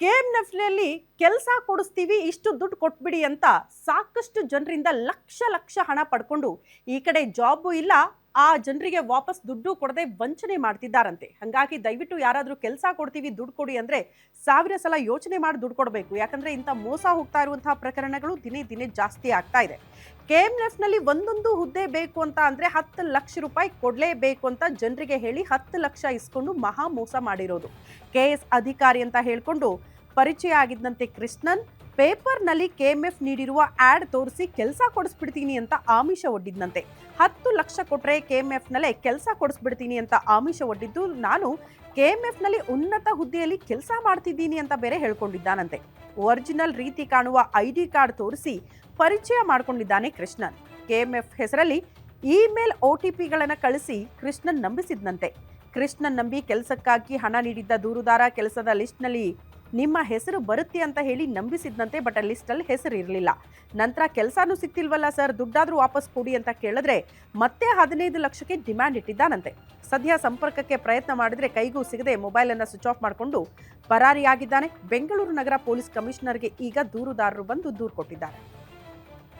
ಕೆಎಂಎಫ್ನಲ್ಲಿ ಕೆಲಸ ಕೊಡಿಸ್ತೀವಿ ಇಷ್ಟು ದುಡ್ಡು ಕೊಟ್ಬಿಡಿ ಅಂತ ಸಾಕಷ್ಟು ಜನರಿಂದ ಲಕ್ಷ ಲಕ್ಷ ಹಣ ಪಡ್ಕೊಂಡು ಈ ಕಡೆ ಜಾಬು ಇಲ್ಲ ಆ ಜನರಿಗೆ ವಾಪಸ್ ದುಡ್ಡು ಕೊಡದೆ ವಂಚನೆ ಮಾಡ್ತಿದ್ದಾರಂತೆ. ಹಾಗಾಗಿ ದಯವಿಟ್ಟು ಯಾರಾದರೂ ಕೆಲಸ ಕೊಡ್ತೀವಿ ದುಡ್ಡು ಕೊಡಿ ಅಂದ್ರೆ ಸಾವಿರ ಸಲ ಯೋಚನೆ ಮಾಡಿ ದುಡ್ಡು ಕೊಡಬೇಕು. ಯಾಕಂದ್ರೆ ಇಂಥ ಮೋಸ ಹೋಗ್ತಾ ಇರುವಂತಹ ಪ್ರಕರಣಗಳು ದಿನೇ ದಿನೇ ಜಾಸ್ತಿ ಆಗ್ತಾ ಇದೆ. ಕೆಎಂಎಫ್ನಲ್ಲಿ ಒಂದೊಂದು ಹುದ್ದೆ ಬೇಕು ಅಂತ ಅಂದ್ರೆ 10 ಲಕ್ಷ ರೂಪಾಯಿ ಕೊಡಲೇಬೇಕು ಅಂತ ಜನರಿಗೆ ಹೇಳಿ 10 ಲಕ್ಷ ಇಸ್ಕೊಂಡು ಮಹಾ ಮೋಸ ಮಾಡಿರೋದು. ಕೆಎಸ್ ಅಧಿಕಾರಿ ಅಂತ ಹೇಳ್ಕೊಂಡು ಪರಿಚಯ ಆಗಿದ್ದಂತೆ ಕೃಷ್ಣನ್ ಪೇಪರ್ನಲ್ಲಿ ಕೆಎಂಎಫ್ ನೀಡಿರುವ ಆಡ್ ತೋರಿಸಿ ಕೆಲಸ ಕೊಡಿಸ್ಬಿಡ್ತೀನಿ ಅಂತ ಆಮಿಷ ಒಡ್ಡಿದ್ನಂತೆ. 10 ಲಕ್ಷ ಕೊಟ್ರೆ ಕೆಎಂಎಫ್ನಲ್ಲೇ ಕೆಲಸ ಕೊಡಿಸ್ಬಿಡ್ತೀನಿ ಅಂತ ಆಮಿಷ ಒಡ್ಡಿದ್ದು, ನಾನು ಕೆಎಂಎಫ್ನಲ್ಲಿ ಉನ್ನತ ಹುದ್ದೆಯಲ್ಲಿ ಕೆಲಸ ಮಾಡ್ತಿದ್ದೀನಿ ಅಂತ ಬೇರೆ ಹೇಳ್ಕೊಂಡಿದ್ದಾನಂತೆ. ಒರಿಜಿನಲ್ ರೀತಿ ಕಾಣುವ ಐಡಿ ಕಾರ್ಡ್ ತೋರಿಸಿ ಪರಿಚಯ ಮಾಡ್ಕೊಂಡಿದ್ದಾನೆ ಕೃಷ್ಣನ್. ಕೆಎಂಎಫ್ ಹೆಸರಲ್ಲಿ ಇಮೇಲ್ OTPಗಳನ್ನು ಕಳಿಸಿ ಕೃಷ್ಣನ್ ನಂಬಿಸಿದ್ನಂತೆ. ಕೃಷ್ಣನ್ ನಂಬಿ ಕೆಲಸಕ್ಕಾಗಿ ಹಣ ನೀಡಿದ್ದ ದೂರುದಾರ ಕೆಲಸದ ಲಿಸ್ಟ್ನಲ್ಲಿ ನಿಮ್ಮ ಹೆಸರು ಬರುತ್ತೆ ಅಂತ ಹೇಳಿ ನಂಬಿಸಿದ್ನಂತೆ. ಬಟ್ ಆ ಲಿಸ್ಟಲ್ಲಿ ಹೆಸರು ಇರಲಿಲ್ಲ. ನಂತರ ಕೆಲಸನೂ ಸಿಕ್ತಿಲ್ವಲ್ಲ ಸರ್, ದುಡ್ಡಾದ್ರೂ ವಾಪಸ್ ಕೊಡಿ ಅಂತ ಕೇಳಿದ್ರೆ ಮತ್ತೆ 15 ಲಕ್ಷಕ್ಕೆ ಡಿಮ್ಯಾಂಡ್ ಇಟ್ಟಿದ್ದಾನಂತೆ. ಸದ್ಯ ಸಂಪರ್ಕಕ್ಕೆ ಪ್ರಯತ್ನ ಮಾಡಿದ್ರೆ ಕೈಗೂ ಸಿಗದೆ ಮೊಬೈಲನ್ನು ಸ್ವಿಚ್ ಆಫ್ ಮಾಡಿಕೊಂಡು ಪರಾರಿಯಾಗಿದ್ದಾನೆ. ಬೆಂಗಳೂರು ನಗರ ಪೊಲೀಸ್ ಕಮಿಷನರ್ಗೆ ಈಗ ದೂರುದಾರರು ಬಂದು ದೂರು ಕೊಟ್ಟಿದ್ದಾರೆ.